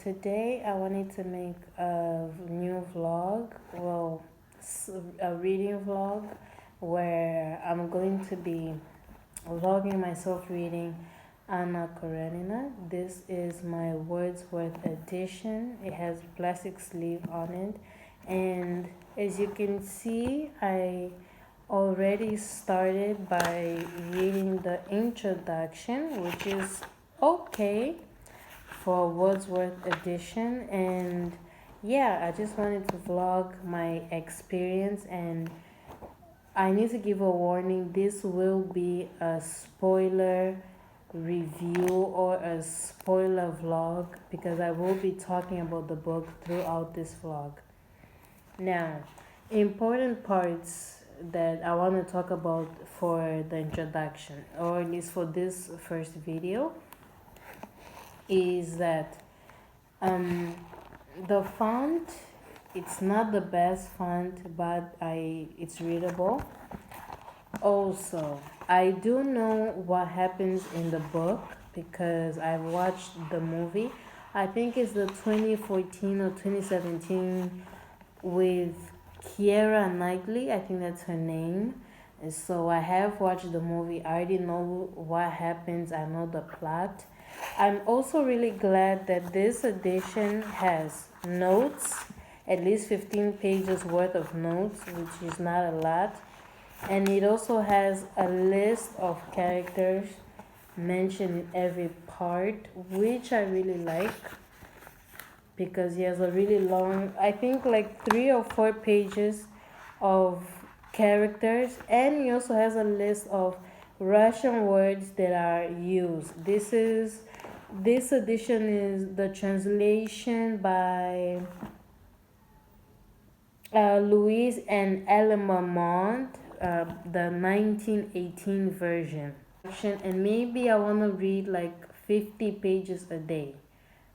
today I wanted to make a new vlog, a reading vlog where I'm going to be vlogging myself reading Anna Karenina. This is my Wordsworth edition. It has plastic sleeve on it, and as you can see, I already started by reading the introduction, which is okay for Wordsworth edition. And yeah, I just wanted to vlog my experience, and I need to give a warning. This will be a spoiler review or a spoiler vlog because I will be talking about the book throughout this vlog. Now, important parts that I want to talk about for the introduction, or at least for this first video, is that the font, it's not the best font, but it's readable. Also, I do know what happens in the book because I've watched the movie. I think it's the 2014 or 2017 with Keira Knightley. I think that's her name. And so I have watched the movie. I already know what happens. I know the plot. I'm also really glad that this edition has notes, at least 15 pages worth of notes, which is not a lot. And it also has a list of characters mentioned in every part, which I really like because he has a really long, I think like 3 or 4 pages of characters, and he also has a list of Russian words that are used. This edition is the translation by Louise and Ellen Marmont, the 1918 version. And maybe I want to read like 50 pages a day.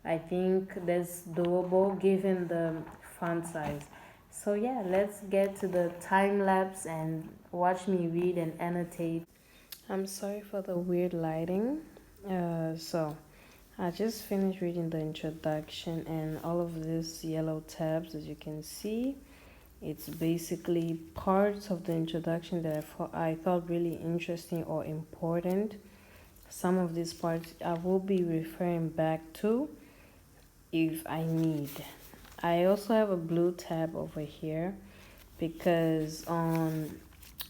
I think that's doable given the font size. So yeah, let's get to the time lapse and watch me read and annotate. I'm sorry for the weird lighting. So I just finished reading the introduction and all of these yellow tabs, as you can see. It's basically parts of the introduction that I thought really interesting or important. Some of these parts I will be referring back to if I need. I also have a blue tab over here because on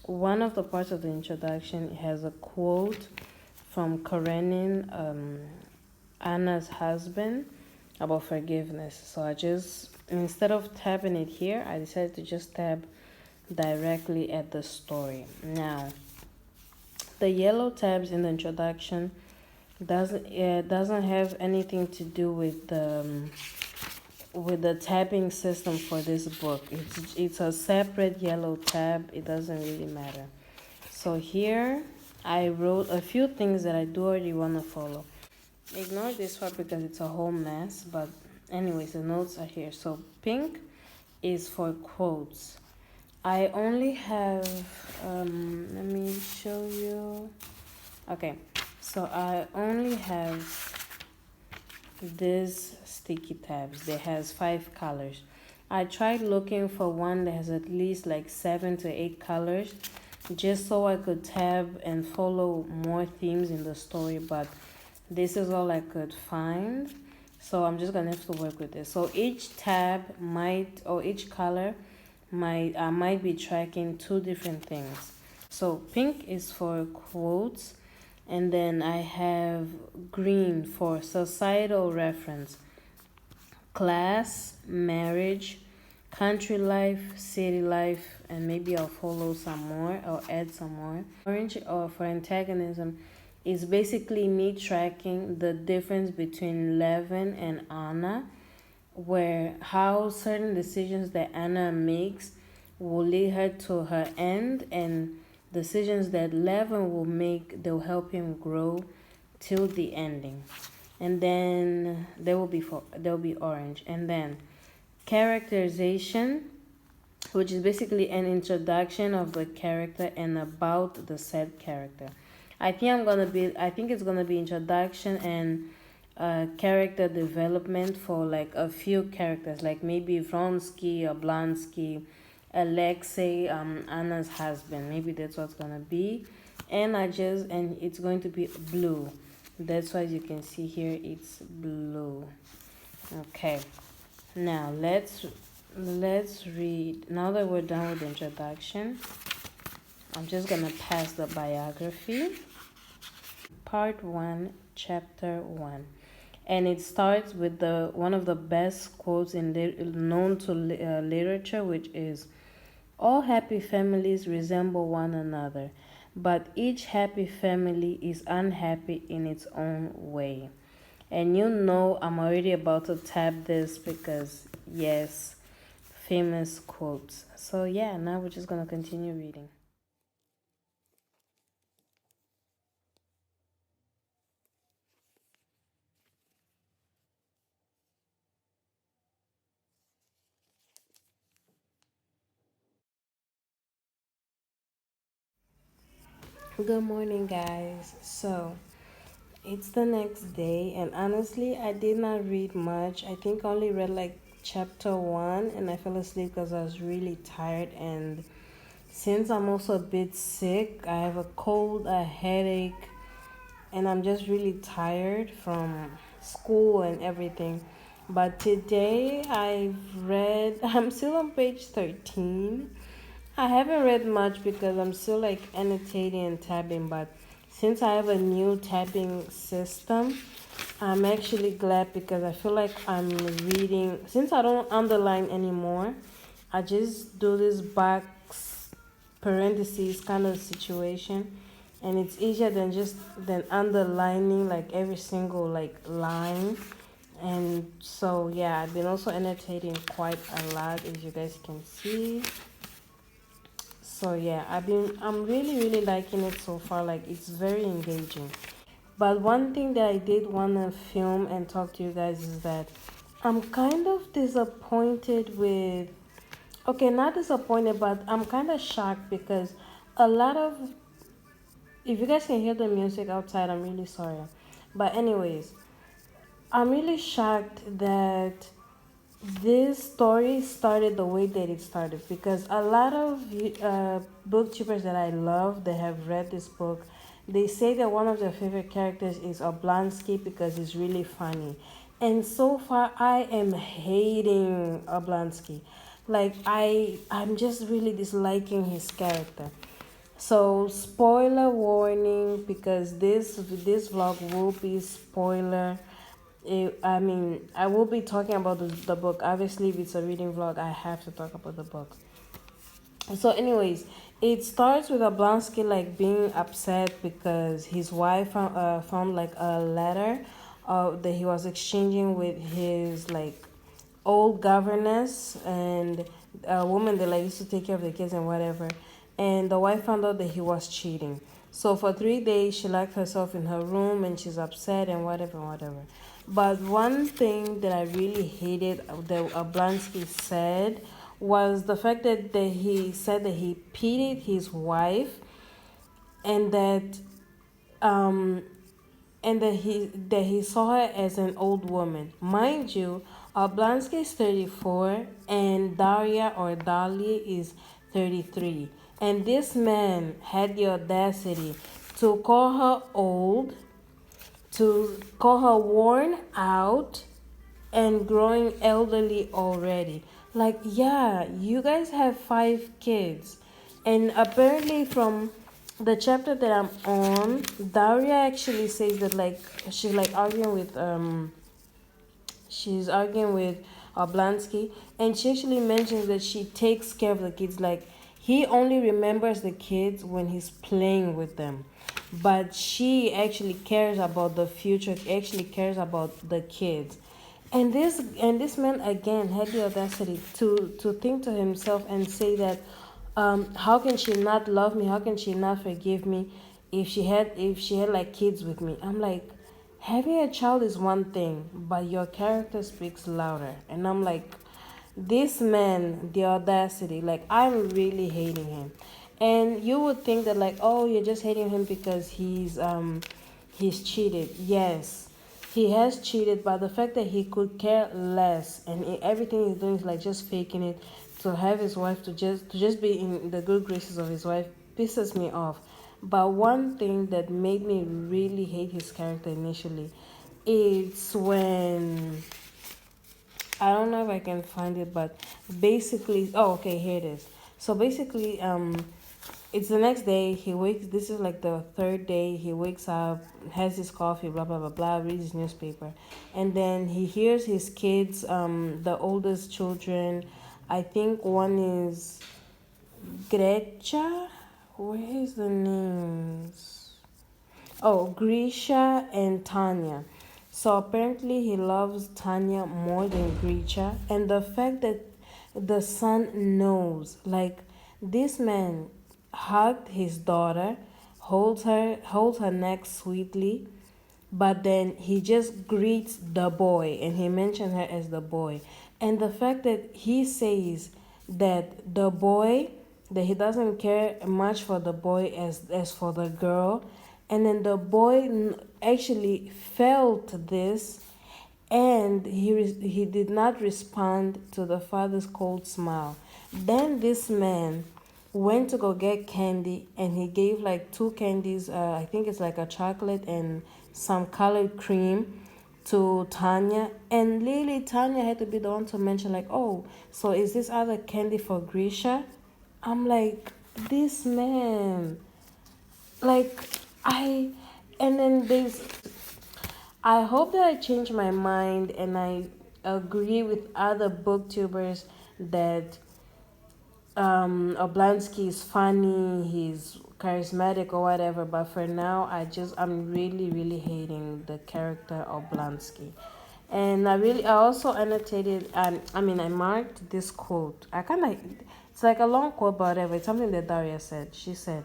one of the parts of the introduction it has a quote from Karenin, Anna's husband, about forgiveness. So I just, instead of tabbing it here, I decided to just tab directly at the story. Now, the yellow tabs in the introduction doesn't have anything to do with the tabbing system for this book. It's a separate yellow tab. It doesn't really matter. So here I wrote a few things that I do already want to follow. Ignore this part because it's a whole mess, but anyways, the notes are here. So pink is for quotes. I only have let me show you. Okay, so I only have these sticky tabs. They has 5 colors. I tried looking for one that has at least like 7 to 8 colors just so I could tab and follow more themes in the story, but this is all I could find. So I'm just gonna have to work with this. So each tab might, or each color might be tracking 2 different things. So pink is for quotes, and then I have green for societal reference, class, marriage, country life, city life, and maybe I'll follow some more or add some more. Orange, or for antagonism, is basically me tracking the difference between Levin and Anna, where how certain decisions that Anna makes will lead her to her end, and decisions that Levin will make, they'll help him grow till the ending. And then there will be orange. And then characterization, which is basically an introduction of the character and about the said character. I think it's gonna be introduction and character development for like a few characters, like maybe Vronsky or Blonsky, Alexei, Anna's husband. Maybe that's what's gonna be. And it's going to be blue. That's why you can see here it's blue. Okay. Now let's read. Now that we're done with the introduction, I'm just gonna pass the biography. Part 1, Chapter 1. And it starts with the one of the best quotes known to literature, which is, all happy families resemble one another, but each happy family is unhappy in its own way. And you know I'm already about to tap this because, yes, famous quotes. So yeah, now we're just going to continue reading. Good morning, guys. So it's the next day, and honestly, I did not read much. I think I only read like chapter 1, and I fell asleep because I was really tired. And since I'm also a bit sick, I have a cold, a headache, and I'm just really tired from school and everything. But today I've read, I'm still on page 13. I haven't read much because I'm still like annotating and tabbing, but since I have a new tabbing system, I'm actually glad because I feel like I'm reading. Since I don't underline anymore, I just do this box parentheses kind of situation, and it's easier than underlining like every single like line. And so yeah, I've been also annotating quite a lot, as you guys can see. So yeah, I'm really liking it so far. Like, it's very engaging. But one thing that I did want to film and talk to you guys is that I'm kind of disappointed with, okay, not disappointed, but I'm kind of shocked because a lot of, if you guys can hear the music outside, I'm really sorry. But anyways, I'm really shocked that this story started the way that it started because a lot of booktubers that I love, they have read this book. They say that one of their favorite characters is Oblonsky because he's really funny. And so far, I am hating Oblonsky. Like, I'm just really disliking his character. So spoiler warning, because this vlog will be spoiler. I mean, I will be talking about the book. Obviously, if it's a reading vlog, I have to talk about the book. So, anyways, it starts with Oblonsky like being upset because his wife found like a letter that he was exchanging with his like old governess and a woman that like used to take care of the kids and whatever. And the wife found out that he was cheating. So for 3 days, she locked herself in her room and she's upset and whatever. But one thing that I really hated that Oblonsky said was the fact that he said that he pitied his wife and um that he saw her as an old woman. Mind you, Oblonsky is 34 and Daria or Dali is 33. And this man had the audacity to call her old, to call her worn out, and growing elderly already. Like, yeah, you guys have 5 kids. And apparently, from the chapter that I'm on, Daria actually says that, like, she's arguing with Oblansky, and she actually mentions that she takes care of the kids. Like, he only remembers the kids when he's playing with them, but she actually cares about the future. Actually cares about the kids. And this man again had the audacity to think to himself and say that, how can she not love me? How can she not forgive me if she had like kids with me? I'm like, having a child is one thing, but your character speaks louder. And I'm like, this man, the audacity, like, I'm really hating him. And you would think that, like, oh, you're just hating him because he's cheated. Yes, he has cheated, but the fact that he could care less and everything he's doing is like just faking it to have his wife to just be in the good graces of his wife pisses me off. But one thing that made me really hate his character initially, it's when I don't know if I can find it, but basically, oh, okay, here it is. So basically, it's the next day. He wakes. This is like the third day. He wakes up, has his coffee, blah blah blah blah, reads his newspaper, and then he hears his kids. The oldest children, I think one is Grecha. Where is the names? Oh, Grisha and Tanya. So apparently he loves Tanya more than Grisha. And the fact that the son knows, like this man hugged his daughter, holds her neck sweetly, but then he just greets the boy and he mentioned her as the boy. And the fact that he says that the boy, that he doesn't care much for the boy as for the girl, and then the boy actually felt this, and he did not respond to the father's cold smile. Then this man went to go get candy, and he gave like two candies. I think it's like a chocolate and some colored cream to Tanya, and Lily Tanya had to be the one to mention like, oh, so is this other candy for Grisha? I'm like, this man, like I, and then there's, I hope that I change my mind and I agree with other booktubers that Oblansky is funny, he's charismatic or whatever, but for now I'm really really hating the character of Oblansky. And I also annotated, I marked this quote. I kind of, it's like a long quote, but whatever. It's something that Daria said. She said,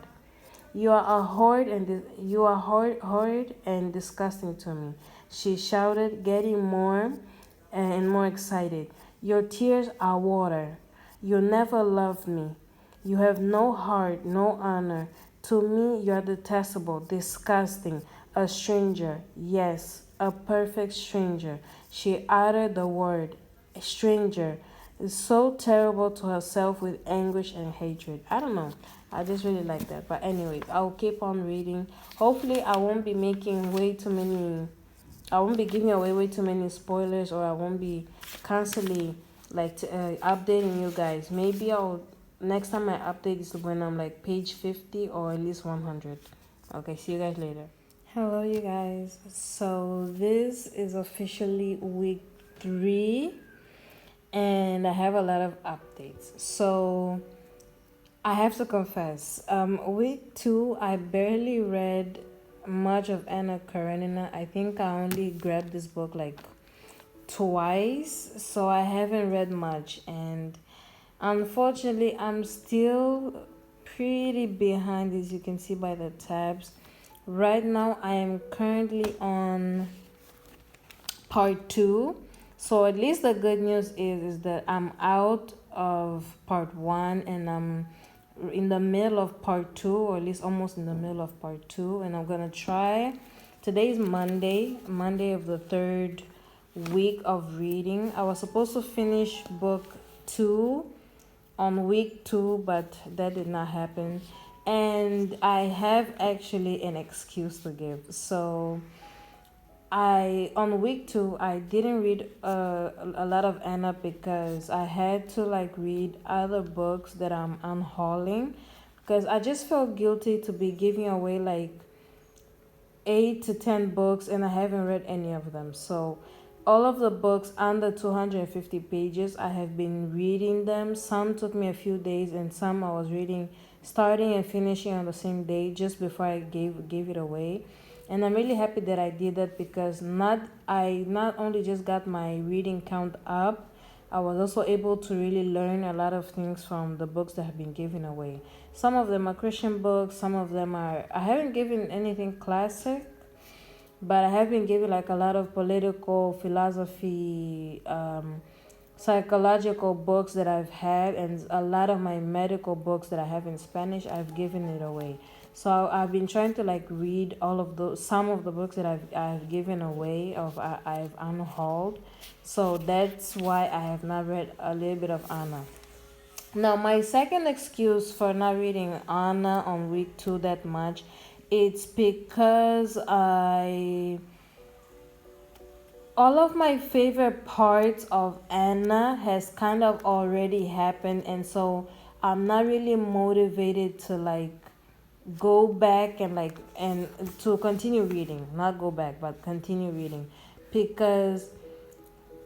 "You are a you are horrid and disgusting to me." She shouted, getting more and more excited. "Your tears are water. You never loved me. You have no heart, no honor. To me, you are detestable, disgusting, a stranger. Yes, a perfect stranger." She uttered the word, stranger, is so terrible to herself with anguish and hatred. I don't know. I just really like that. But anyways, I'll keep on reading. Hopefully, I won't be making way too many. I won't be giving away way too many spoilers, or I won't be constantly like updating you guys. Maybe I'll next time I update is when I'm like page 50 or at least 100. Okay, see you guys later. Hello, you guys. So this is officially week 3, and I have a lot of updates. So I have to confess, week 2, I barely read much of Anna Karenina. I think I only grabbed this book like twice, so I haven't read much, and unfortunately, I'm still pretty behind, as you can see by the tabs. Right now, I am currently on part 2. So at least the good news is that I'm out of part 1 and I'm in the middle of part 2, or at least almost in the middle of part 2, and I'm gonna try. Today's Monday of the 3rd week of reading. I was supposed to finish book 2 on week 2, but that did not happen, and I have actually an excuse to give. So I on week 2 I didn't read a lot of Anna because I had to like read other books that I'm unhauling, because I just felt guilty to be giving away like 8 to 10 books and I haven't read any of them. So all of the books under 250 pages, I have been reading them. Some took me a few days, and some I was reading, starting and finishing on the same day just before I gave it away. And I'm really happy that I did that, because I not only just got my reading count up, I was also able to really learn a lot of things from the books that have been given away. Some of them are Christian books, some of them are, I haven't given anything classic, but I have been given like a lot of political philosophy, psychological books that I've had, and a lot of my medical books that I have in Spanish, I've given it away. So I've been trying to like read all of those, some of the books that I've given away, I've unhauled. So that's why I have not read a little bit of Anna. Now, my second excuse for not reading Anna on week two that much, it's because I all of my favorite parts of Anna has kind of already happened, and so I'm not really motivated to like go back and like and to continue reading, not go back, but continue reading, because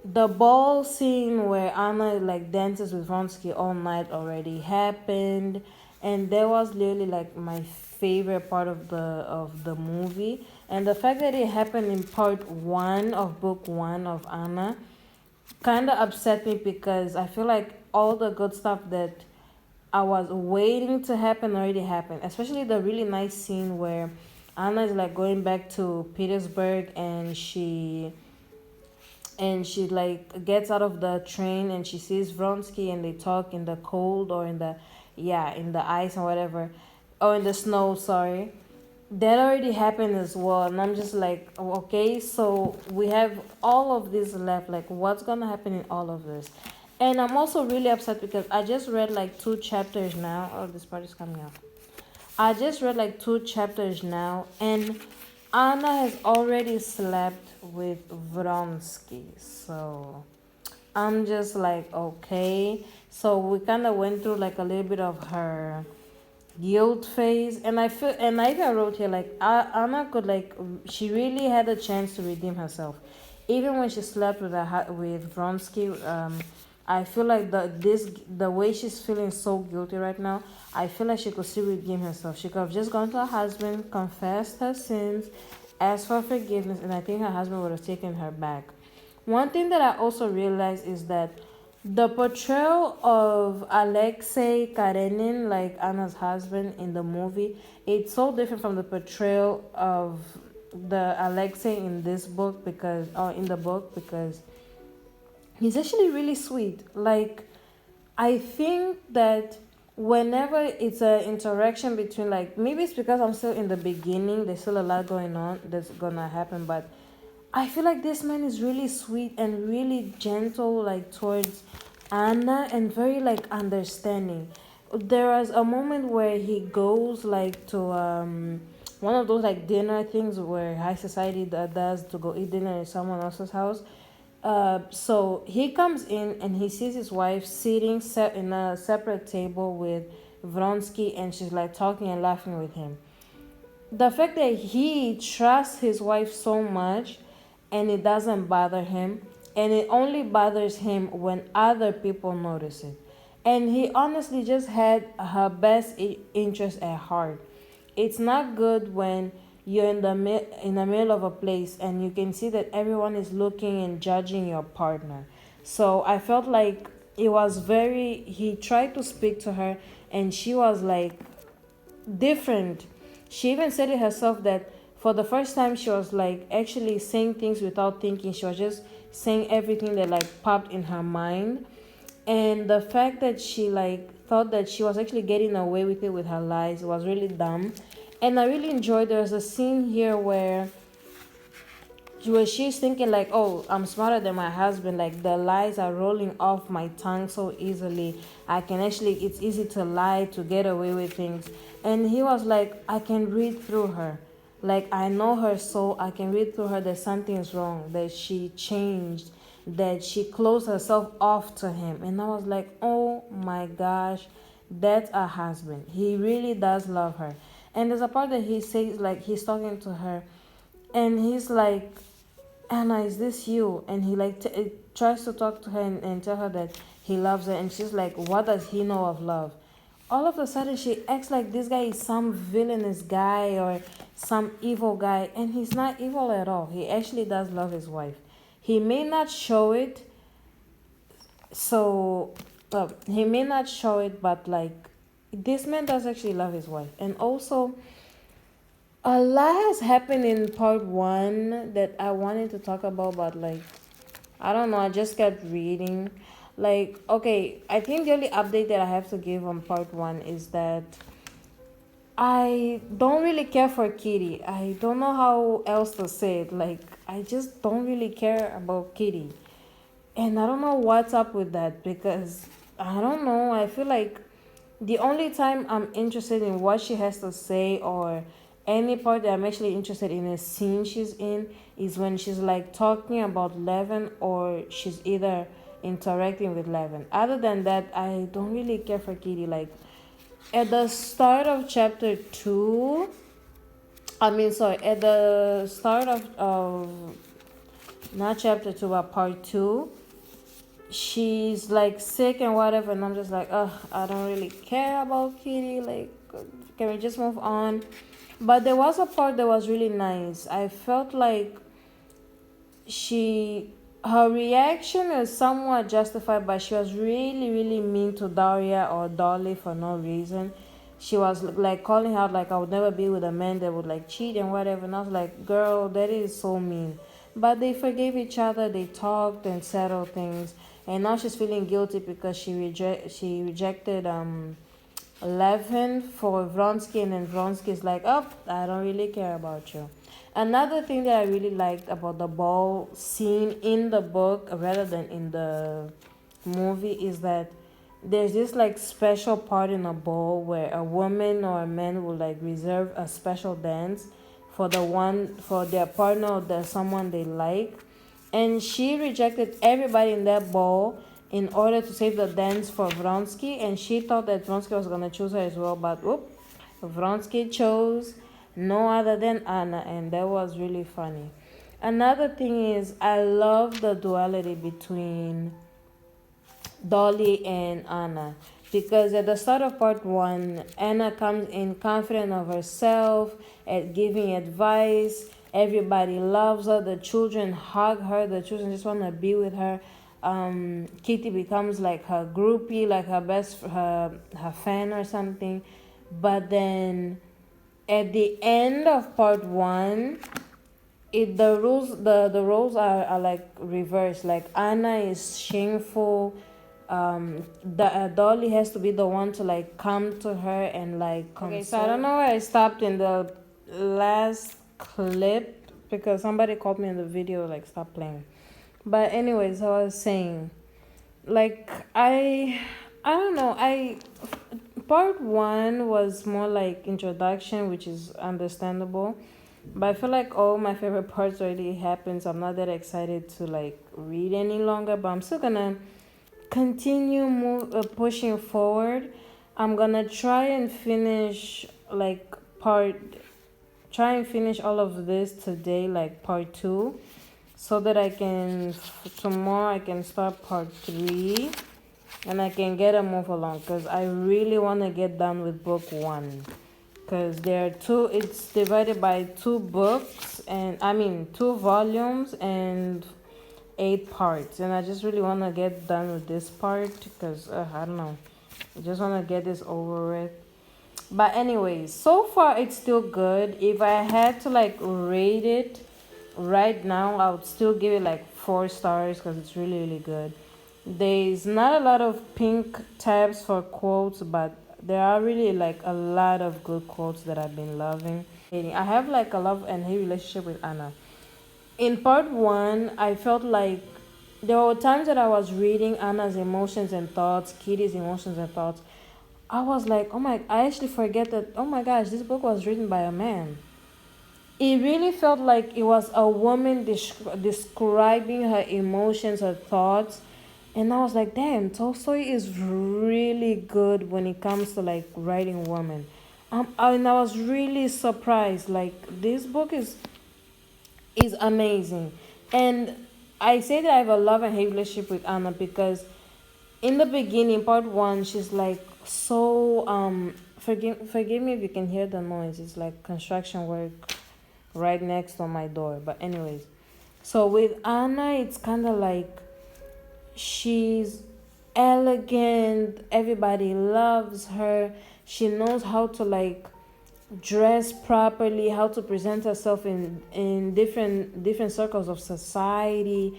the ball scene where Anna like dances with Vronsky all night already happened, and that was literally like my favorite part of the movie. And the fact that it happened in part one of book one of Anna kind of upset me, because I feel like all the good stuff that I was waiting to happen already happened. Especially the really nice scene where Anna is like going back to Petersburg, and she like gets out of the train and she sees Vronsky and they talk in the cold, or in the, yeah, in the ice or whatever, or in the snow, sorry. That already happened as well, and I'm just like, oh, okay, so we have all of this left, like what's gonna happen in all of this? And I'm also really upset because I just read like two chapters now. Oh, this part is coming out. I just read like two chapters now, and Anna has already slept with Vronsky. So I'm just like, okay. So we kind of went through like a little bit of her guilt phase, and I feel, and I even wrote here like Anna could like, she really had a chance to redeem herself, even when she slept with with Vronsky. I feel like the way she's feeling so guilty right now, I feel like she could still redeem herself. She could have just gone to her husband, confessed her sins, asked for forgiveness, and I think her husband would have taken her back. One thing that I also realized is that the portrayal of Alexei Karenin, like Anna's husband in the movie, it's so different from the portrayal of the Alexei in this book, because, or in the book, because he's actually really sweet. Like, I think that whenever it's an interaction between, like, maybe it's because I'm still in the beginning, there's still a lot going on that's gonna happen, but I feel like this man is really sweet and really gentle, like towards Anna, and very like understanding. There was a moment where he goes like to one of those like dinner things where high society does, to go eat dinner in someone else's house. So he comes in and he sees his wife sitting in a separate table with Vronsky, and she's like talking and laughing with him. The fact that he trusts his wife so much and it doesn't bother him, and it only bothers him when other people notice it, and he honestly just had her best interest at heart. It's not good when you're in in the middle of a place and you can see that everyone is looking and judging your partner. So I felt like it was very, he tried to speak to her, and she was like different. She even said it herself that for the first time she was like actually saying things without thinking. She was just saying everything that like popped in her mind. And the fact that she like thought that she was actually getting away with it with her lies was really dumb. And I really enjoyed, there's a scene here where she's thinking like, oh, I'm smarter than my husband, like the lies are rolling off my tongue so easily. I can actually, it's easy to lie to get away with things. And he was like, I can read through her, like I know her, so I can read through her that something is wrong, that she changed, that she closed herself off to him. And I was like, oh my gosh, that's a husband, he really does love her. And there's a part that he says, like he's talking to her, and he's like, Anna, is this you? And he like tries to talk to her, and tell her that he loves her, and she's like, what does he know of love? All of a sudden she acts like this guy is some villainous guy or some evil guy, and he's not evil at all. He actually does love his wife. He may not show it, so he may not show it, but like this man does actually love his wife. And also, a lot has happened in part one that I wanted to talk about, but like, I don't know, I just kept reading. Like, okay, I think the only update that I have to give on part one is that I don't really care for Kitty. I don't know how else to say it. Like, I just don't really care about Kitty. And I don't know what's up with that because I don't know. I feel like the only time I'm interested in what she has to say or any part that I'm actually interested in a scene she's in is when she's like talking about Levin or she's either interacting with Levin. Other than that, I don't really care for Kitty. Like at the start of chapter 2, I mean, sorry, at the start of not chapter 2, but part 2, she's like sick and whatever, and I'm just like, ugh, I don't really care about Kitty. Like, can we just move on? But there was a part that was really nice. I felt like she her reaction is somewhat justified, but she was really really mean to Daria or Dolly for no reason. She was like calling out like I would never be with a man that would like cheat and whatever, and I was like, girl, that is so mean. But they forgave each other, they talked and settled things, and now she's feeling guilty because she rejected Levin for Vronsky, and then Vronsky is like, oh, I don't really care about you. Another thing that I really liked about the ball scene in the book rather than in the movie is that there's this like special part in a ball where a woman or a man will like reserve a special dance for their partner or someone they like, and she rejected everybody in that ball in order to save the dance for Vronsky, and she thought that Vronsky was gonna choose her as well, but whoop, Vronsky chose no other than Anna, and that was really funny. Another thing is I love the duality between Dolly and Anna, because at the start of part 1, Anna comes in confident of herself at giving advice. Everybody loves her. The children hug her. The children just want to be with her. Kitty becomes like her groupie, like her fan or something. But then at the end of part 1, the roles are like reversed. Like Anna is shameful. Dolly has to be the one to like come to her and like console. Okay, so I don't know where I stopped in the last clip because somebody called me in the video like stop playing. But anyways, I was saying, like I don't know. I part 1 was more like introduction, which is understandable. But I feel like all my favorite parts already happened, so I'm not that excited to like read any longer. But I'm still gonna continue pushing forward. I'm gonna try and finish all of this today, like part 2, so that I can tomorrow I can start part 3 and I can get a move along, because I really want to get done with book 1, because there are it's divided by 2 books, and I mean 2 volumes and 8 parts, and I just really want to get done with this part because I don't know, I just want to get this over with. But anyways, so far it's still good. If I had to like rate it right now, I would still give it like 4 stars because it's really really good. There's not a lot of pink tabs for quotes, but there are really like a lot of good quotes that I've been loving. I have like a love and hate relationship with Anna. In part 1, I felt like there were times that I was reading Anna's emotions and thoughts, Kitty's emotions and thoughts. I was like, I actually forget that, oh my gosh, this book was written by a man. It really felt like it was a woman describing her emotions, her thoughts. And I was like, damn, Tolstoy is really good when it comes to like writing women. And I was really surprised. Like, this book is amazing. And I say that I have a love and hate relationship with Anna because in the beginning, part 1, she's like so forgive me if you can hear the noise. It's like construction work right next to my door. But anyways, so with Anna, it's kind of like she's elegant. Everybody loves her. She knows how to like dress properly, how to present herself in different circles of society,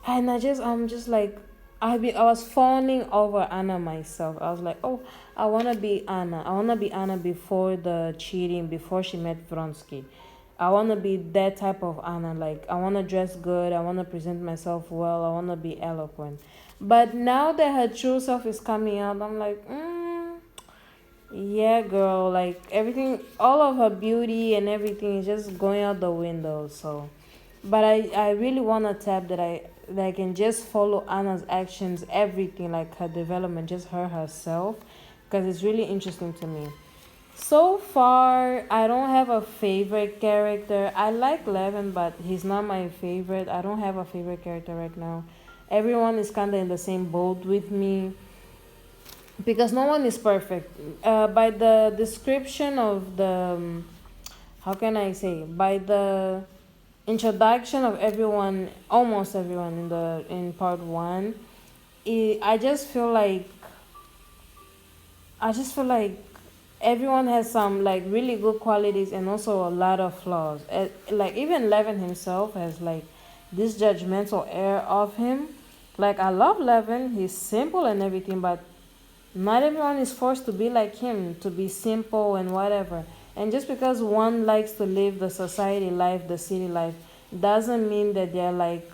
and I'm just like, I was fawning over Anna myself. I was like, oh, I wanna be Anna. I wanna be Anna before the cheating, before she met Vronsky. I wanna be that type of Anna. Like I wanna dress good. I wanna present myself well. I wanna be eloquent. But now that her true self is coming out, I'm like, yeah, girl. Like everything, all of her beauty and everything is just going out the window. So, but I really want a tab that I can just follow Anna's actions, everything, like her development, just her herself, because it's really interesting to me. So far, I don't have a favorite character. I like Levin, but he's not my favorite. I don't have a favorite character right now. Everyone is kind of in the same boat with me because no one is perfect. By the description of the, how can I say, by the introduction of everyone, almost everyone in part one, I just feel like everyone has some like really good qualities and also a lot of flaws. Like even Levin himself has like this judgmental air of him. Like I love Levin, he's simple and everything, but not everyone is forced to be like him, to be simple and whatever. And just because one likes to live the society life, the city life, doesn't mean that they're like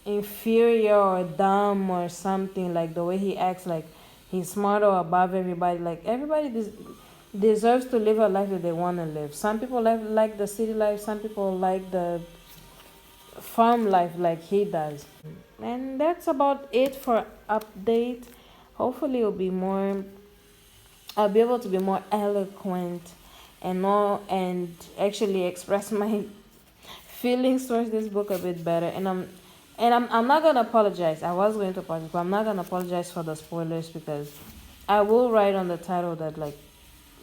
inferior or dumb or something. Like the way he acts, like he's smart or above everybody. Like everybody deserves to live a life that they want to live. Some people like the city life, some people like the farm life like he does. And that's about it for update. Hopefully I'll be able to be more eloquent and all, and actually express my feelings towards this book a bit better. I'm not gonna apologize. I was going to apologize, but I'm not gonna apologize for the spoilers because I will write on the title that like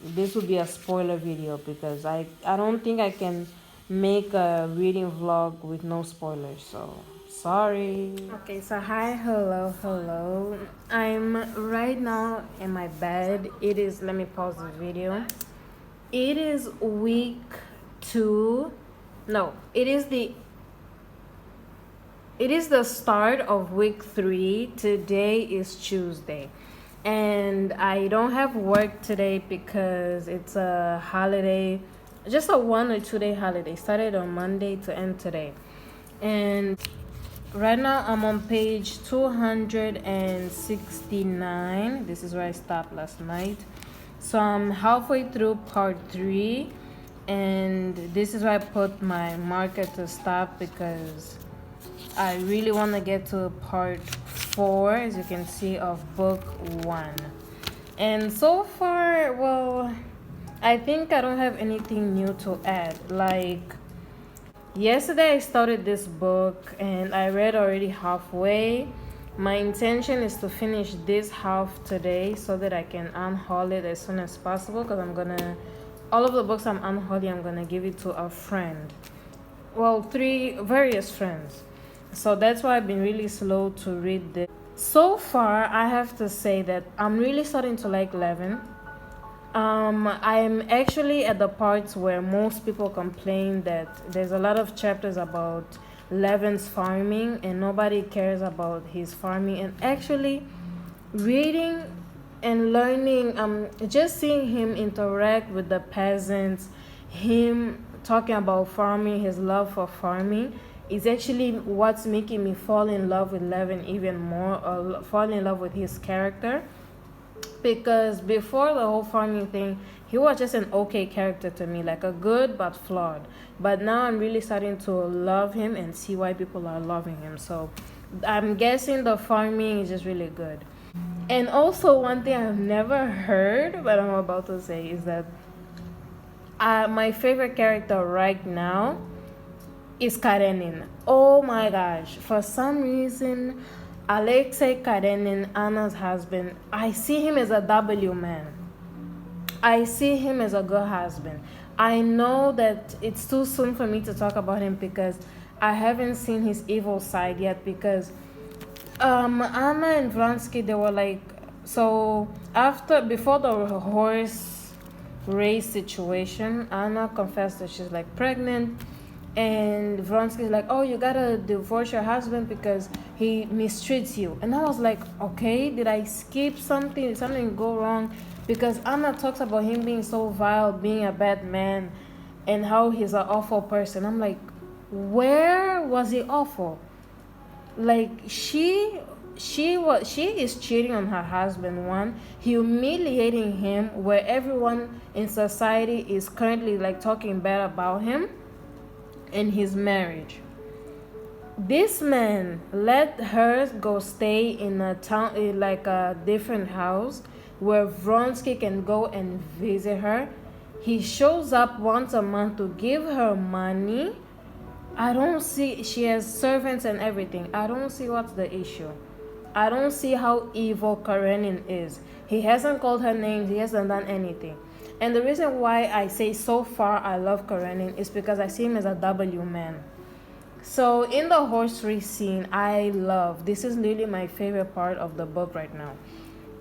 this would be a spoiler video because I don't think I can make a reading vlog with no spoilers. So sorry. Okay, so hi, hello, hello. I'm right now in my bed. It is, let me pause the video. It is week 2. No, it is the start of week 3. Today is Tuesday. And I don't have work today because it's a holiday, just a 1 or 2 day holiday. Started on Monday to end today. And right now I'm on page 269. This is where I stopped last night. So I'm halfway through part 3. And this is where I put my marker to stop because I really want to get to part 4, as you can see, of book 1. And so far, well, I think I don't have anything new to add. Like, yesterday I started this book and I read already halfway. My intention is to finish this half today so that I can unhaul it as soon as possible because all of the books I'm unhauling, I'm gonna give it to a friend. Well, 3 various friends. So that's why I've been really slow to read this. So far, I have to say that I'm really starting to like Levin. I'm actually at the parts where most people complain that there's a lot of chapters about Levin's farming and nobody cares about his farming. And actually, reading and learning, just seeing him interact with the peasants, him talking about farming, his love for farming, is actually what's making me fall in love with Levin even more, or fall in love with his character. Because before the whole farming thing, he was just an okay character to me, like a good but flawed. But now I'm really starting to love him and see why people are loving him. So I'm guessing the farming is just really good. And also, one thing I've never heard, but I'm about to say, is that my favorite character right now is Karenin. Oh my gosh. For some reason, Alexei Karenin, Anna's husband, I see him as a W man. I see him as a good husband. I know that it's too soon for me to talk about him because I haven't seen his evil side yet because Anna and Vronsky, they were like, so before the horse race situation, Anna confessed that she's like pregnant, and Vronsky's like, oh, you gotta divorce your husband because he mistreats you. And I was like, okay, did I skip something? Did something go wrong? Because Anna talks about him being so vile, being a bad man, and how he's an awful person. I'm like, where was he awful? Like she is cheating on her husband, one, humiliating him, where everyone in society is currently like talking bad about him in his marriage. This man let her go stay in a town, like a different house where Vronsky can go and visit her. He shows up once a month to give her money. I don't see, she has servants and everything. I don't see what's the issue. I don't see how evil Karenin is. He hasn't called her names, he hasn't done anything. And the reason why I say so far I love Karenin is because I see him as a W man. So in the horse race scene, I love, this is literally my favorite part of the book right now.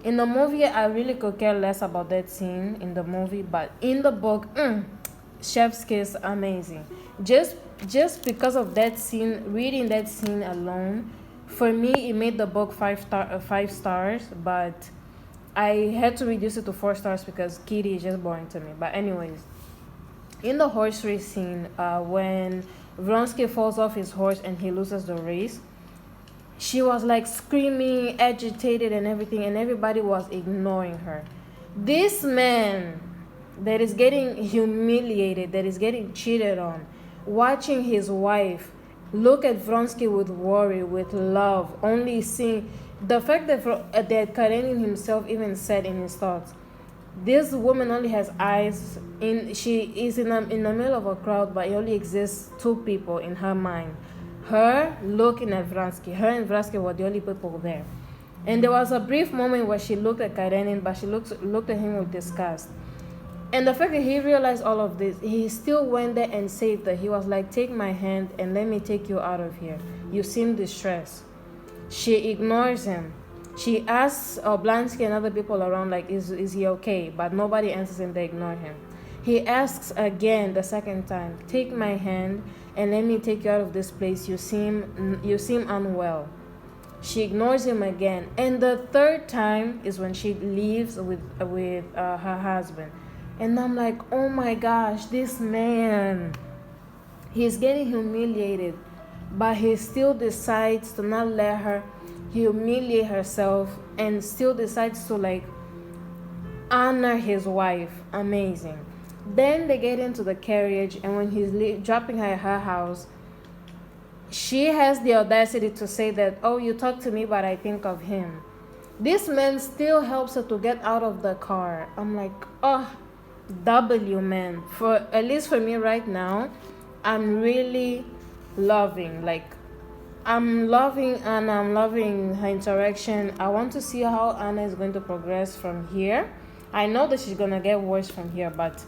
In the movie, I really could care less about that scene in the movie, but in the book, chef's kiss, amazing. Just because of that scene, reading that scene alone, for me it made the book 5 stars, but I had to reduce it to 4 stars because Kitty is just boring to me. But anyways, in the horse race scene, when Vronsky falls off his horse and he loses the race, she was like screaming, agitated and everything, and everybody was ignoring her. This man that is getting humiliated, that is getting cheated on, watching his wife look at Vronsky with worry, with love, only seeing the fact that Karenin himself even said in his thoughts, this woman only has eyes she is in the middle of a crowd, but it only exists 2 people in her mind, her looking at Vronsky. Her and Vronsky were the only people there. And there was a brief moment where she looked at Karenin, but she looked at him with disgust. And the fact that he realized all of this, he still went there and saved her. He was like, take my hand and let me take you out of here. You seem distressed. She ignores him. She asks Oblansky and other people around, like, is he okay? But nobody answers him, they ignore him. He asks again the second time, take my hand and let me take you out of this place. You seem unwell. She ignores him again. And the third time is when she leaves with her husband. And I'm like, oh my gosh, this man, he's getting humiliated, but he still decides to not let her humiliate herself and still decides to like honor his wife. Amazing. Then they get into the carriage, and when he's dropping her at her house, she has the audacity to say that, oh, you talk to me, but I think of him. This man still helps her to get out of the car. I'm like, oh, W man. For at least for me right now, I'm really loving, like, I'm loving Anna. I'm loving her interaction. I want to see how Anna is going to progress from here. I know that she's gonna get worse from here, but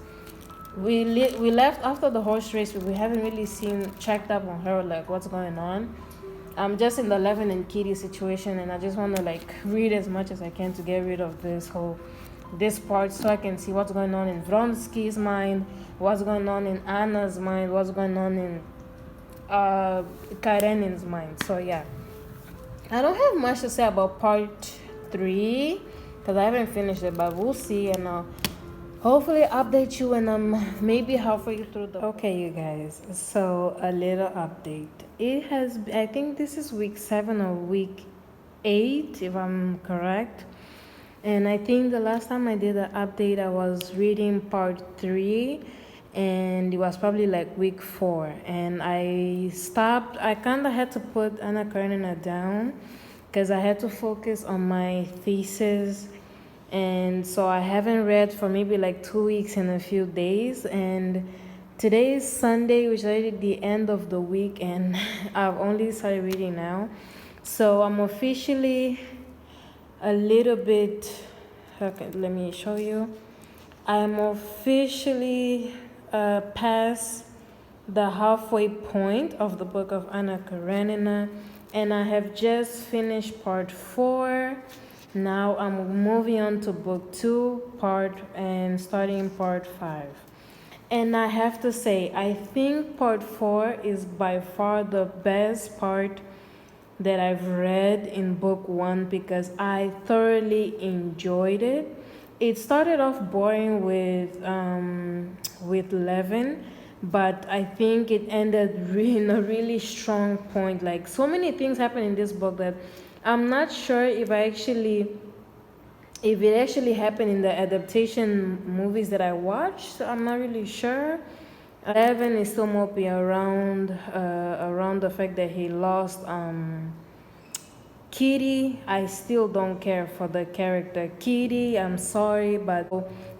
we left after the horse race. We haven't really checked up on her, like what's going on. I'm just in the Levin and Kitty situation, and I just want to like read as much as I can to get rid of this part, so I can see what's going on in Vronsky's mind, what's going on in Anna's mind, what's going on in Karenin's mind. So yeah, I don't have much to say about part 3 because I haven't finished it, but we'll see, and I'll hopefully update you when I'm maybe halfway through the. Okay, you guys, so a little update. It has, I think this is week 7 or week 8 if I'm correct. And I think the last time I did an update, I was reading part 3, and it was probably like week 4. And I stopped. I kind of had to put Anna Karenina down because I had to focus on my thesis. And so I haven't read for maybe like 2 weeks and a few days. And today is Sunday, which is already the end of the week, and I've only started reading now. So I'm officially a little bit, okay, let me show you. I'm officially past the halfway point of the book of Anna Karenina, and I have just finished part 4. Now I'm moving on to book 2 and starting part 5. And I have to say, I think part 4 is by far the best part that I've read in book one because I thoroughly enjoyed it. It started off boring with Levin, but I think it ended in a really strong point. Like so many things happen in this book that I'm not sure if it actually happened in the adaptation movies that I watched. I'm not really sure. Eleven is still moping around the fact that he lost Kitty. I still don't care for the character Kitty. I'm sorry, but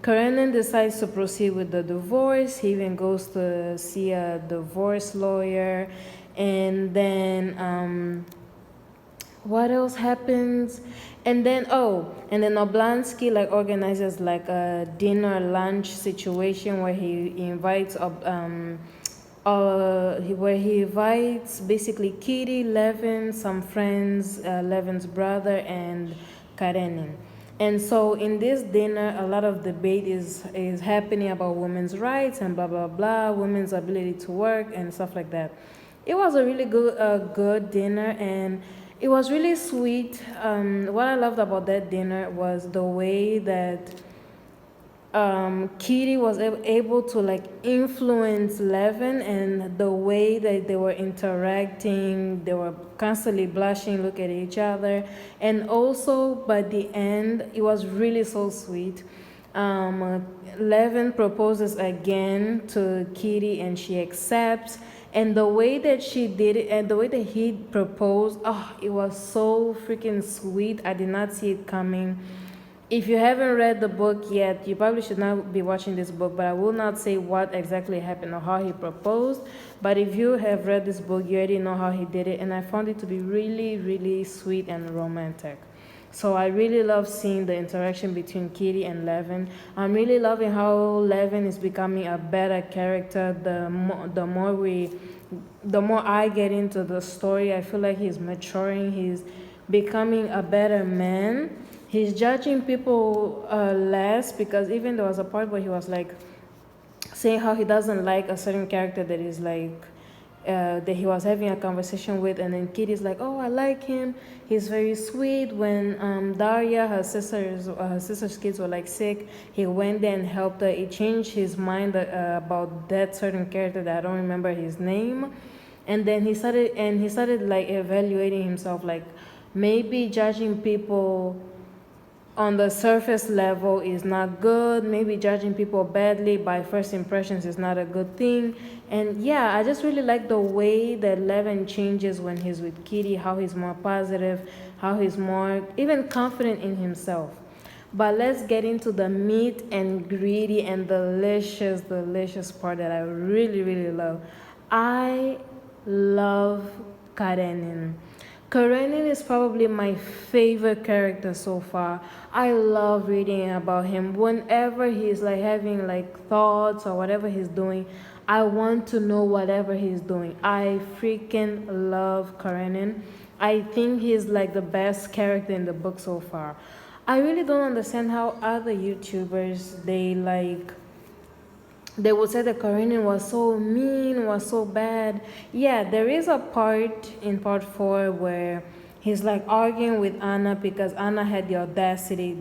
Karenin decides to proceed with the divorce. He even goes to see a divorce lawyer, and then what else happens? And then Oblansky like organizes like a dinner lunch situation where he invites where he invites basically Kitty, Levin, some friends, Levin's brother, and Karenin. And so in this dinner, a lot of debate is happening about women's rights and blah blah blah, women's ability to work and stuff like that. It was a really good dinner, and it was really sweet. What I loved about that dinner was the way that Kitty was able to like influence Levin, and the way that they were interacting, they were constantly blushing, look at each other, and also by the end, it was really so sweet. Levin proposes again to Kitty, and she accepts. And the way that she did it, and the way that he proposed, oh, it was so freaking sweet. I did not see it coming. If you haven't read the book yet, you probably should not be watching this book, but I will not say what exactly happened or how he proposed. But if you have read this book, you already know how he did it, and I found it to be really, really sweet and romantic. So I really love seeing the interaction between Kitty and Levin. I'm really loving how Levin is becoming a better character. The more I get into the story, I feel like he's maturing. He's becoming a better man. He's judging people less, because even there was a part where he was like saying how he doesn't like a certain character that is like that he was having a conversation with, and then Kitty's like, "Oh, I like him. He's very sweet." When Daria, her sister's kids were like sick, he went there and helped her. He changed his mind about that certain character that I don't remember his name, and then he started like evaluating himself, like maybe judging people on the surface level is not good. Maybe judging people badly by first impressions is not a good thing. And yeah, I just really like the way that Levin changes when he's with Kitty, how he's more positive, how he's more even confident in himself. But let's get into the meat and greedy and delicious, delicious part that I really, really love. I love Karenin. Karenin is probably my favorite character so far. I love reading about him. Whenever he's like having like thoughts or whatever he's doing, I want to know whatever he's doing. I freaking love Karenin. I think he's like the best character in the book so far. I really don't understand how other YouTubers they would say that Karenin was so mean, was so bad. Yeah, there is a part in part four where he's like arguing with Anna because Anna had the audacity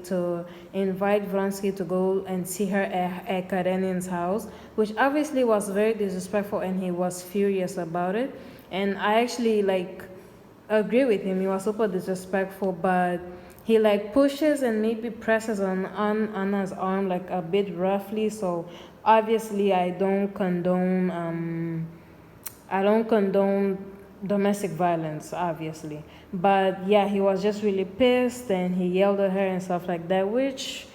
to invite Vronsky to go and see her at Karenin's house, which obviously was very disrespectful, and he was furious about it. And I actually like agree with him. He was super disrespectful, but he like pushes and maybe presses on Anna's arm like a bit roughly. So obviously I don't condone domestic violence, obviously. But yeah, he was just really pissed and he yelled at her and stuff like that, which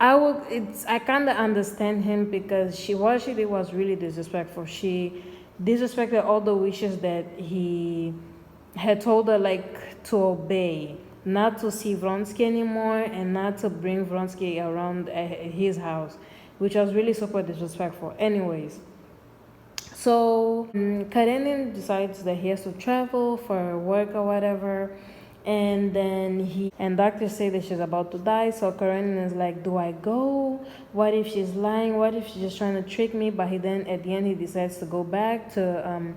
I kind of understand him, because what she did was really disrespectful. She disrespected all the wishes that he had told her like to obey, not to see Vronsky anymore and not to bring Vronsky around his house, which was really super disrespectful. Anyways, so Karenin decides that he has to travel for work or whatever, And then doctors say that she's about to die. So Karenina is like, do I go? What if she's lying? What if she's just trying to trick me? But then at the end he decides to go back to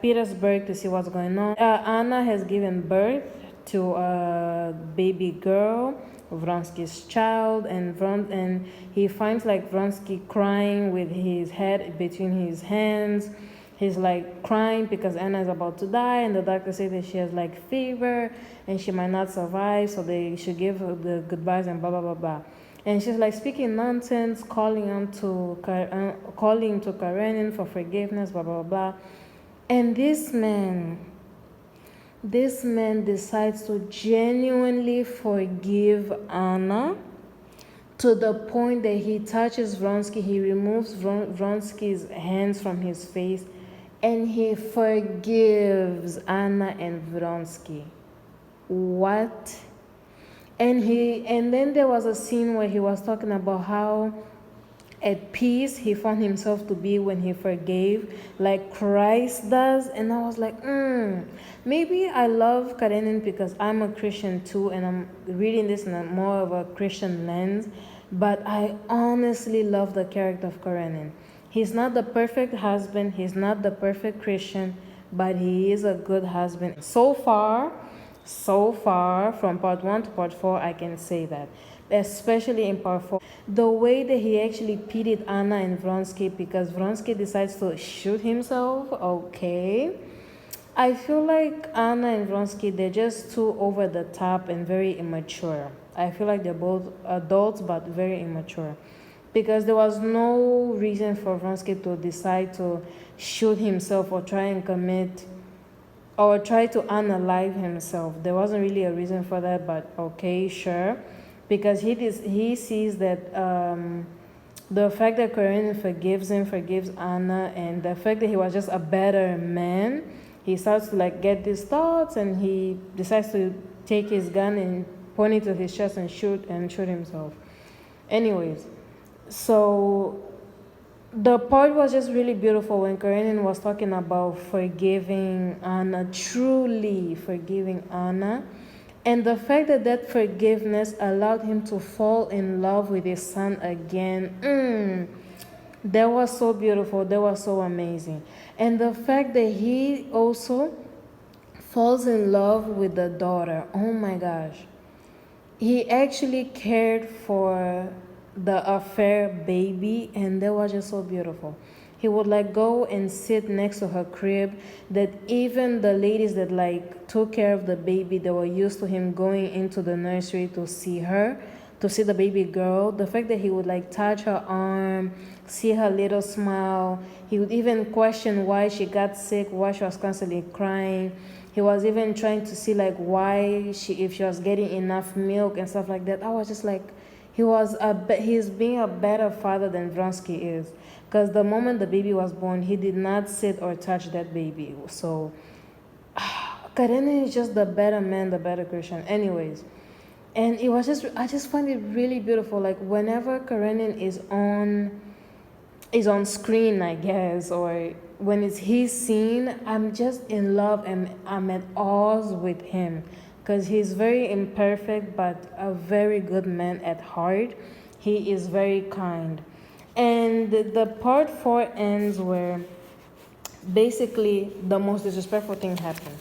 Petersburg to see what's going on. Anna has given birth to a baby girl, Vronsky's child, and he finds like Vronsky crying with his head between his hands. He's like crying because Anna is about to die, and the doctor says that she has like fever and she might not survive, so they should give her the goodbyes and blah blah blah blah. And she's like speaking nonsense, calling to Karenin for forgiveness, blah blah blah. And this man decides to genuinely forgive Anna to the point that he touches Vronsky, he removes Vronsky's hands from his face, and he forgives Anna and Vronsky. What? And then there was a scene where he was talking about how at peace he found himself to be when he forgave, like Christ does. And I was like, maybe I love Karenin because I'm a Christian too, and I'm reading this in a more of a Christian lens. But I honestly love the character of Karenin. He's not the perfect husband, he's not the perfect Christian, but he is a good husband. So far, from part 1 to part 4, I can say that. Especially in part 4. The way that he actually pitied Anna and Vronsky because Vronsky decides to shoot himself, okay. I feel like Anna and Vronsky, they're just too over the top and very immature. I feel like they're both adults but very immature. Because there was no reason for Vronsky to decide to shoot himself or try and commit or try to unalive himself. There wasn't really a reason for that, but okay, sure. Because he sees that the fact that Karenin forgives Anna, and the fact that he was just a better man, he starts to like get these thoughts, and he decides to take his gun and point it to his chest and shoot himself. Anyways, so the part was just really beautiful when Karenin was talking about forgiving Anna, truly forgiving Anna. And the fact that forgiveness allowed him to fall in love with his son again, that was so beautiful, that was so amazing. And the fact that he also falls in love with the daughter, oh my gosh. He actually cared for the affair baby, and that was just so beautiful. He would like go and sit next to her crib, that even the ladies that like took care of the baby, they were used to him going into the nursery to see her, to see the baby girl. The fact that he would like touch her arm, see her little smile. He would even question why she got sick, why she was constantly crying. He was even trying to see like if she was getting enough milk and stuff like that. I was just like, he's being a better father than Vronsky is. Because the moment the baby was born, he did not sit or touch that baby. So, Karenin is just the better man, the better Christian. Anyways, and it was I just find it really beautiful. Like whenever Karenin is on screen, I guess, or when it's his scene, I'm just in love and I'm at awe with him. Because he's very imperfect, but a very good man at heart. He is very kind. And the part 4 ends where basically the most disrespectful thing happened.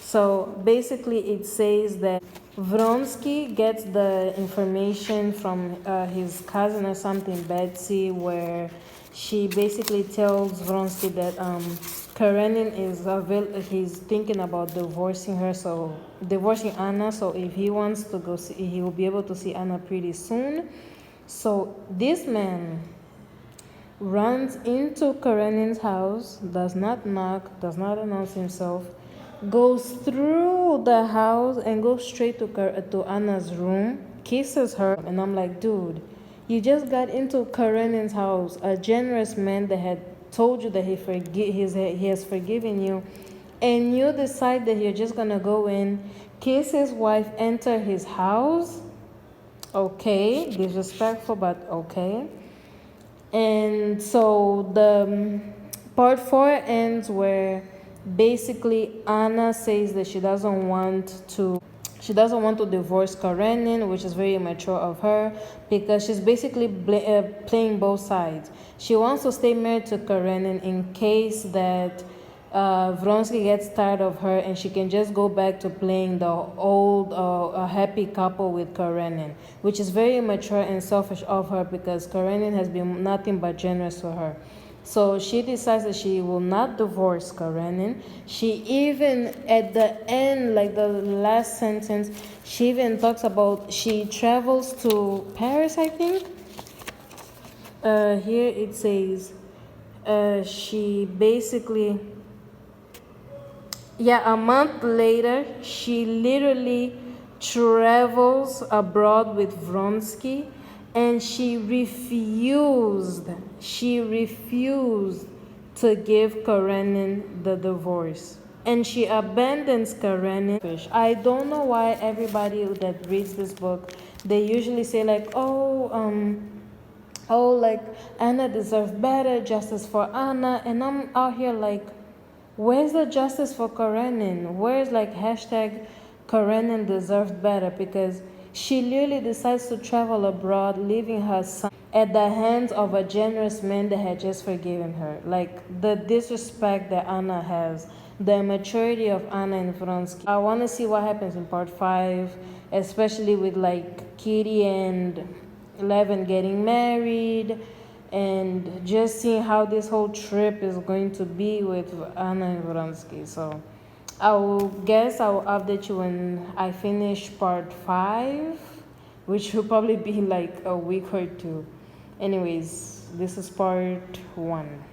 So basically it says that Vronsky gets the information from his cousin or something, Betsy, where she basically tells Vronsky that Karenin he's thinking about divorcing Anna, so if he wants to go see, he will be able to see Anna pretty soon. So this man runs into Karenin's house, does not knock, does not announce himself, goes through the house and goes straight to Anna's room, kisses her, and I'm like, dude, you just got into Karenin's house, a generous man that had told you that he has forgiven you, and you decide that you're just gonna go in, kiss his wife, enter his house. Okay, disrespectful, but okay. And so the part 4 ends where basically Anna says that she doesn't want to divorce Karenin, which is very immature of her, because she's basically playing both sides. She wants to stay married to Karenin in case that Vronsky gets tired of her and she can just go back to playing the old happy couple with Karenin, which is very immature and selfish of her because Karenin has been nothing but generous to her. So she decides that she will not divorce Karenin. She even, at the end, like the last sentence, she even talks about she travels to Paris, I think. Here it says she basically, yeah, a month later, she literally travels abroad with Vronsky and she refused to give Karenin the divorce. And she abandons Karenin. I don't know why everybody that reads this book, they usually say like, oh, like Anna deserves better, justice for Anna. And I'm out here like, where's the justice for Karenin? Where's like hashtag Karenin deserved better? Because she literally decides to travel abroad, leaving her son at the hands of a generous man that had just forgiven her. Like the disrespect that Anna has, the immaturity of Anna and Vronsky. I want to see what happens in part 5, especially with like Kitty and Levin getting married and just seeing how this whole trip is going to be with Anna and Vronsky. So I will update you when I finish part 5, which will probably be like a week or two. Anyways, this is part 1.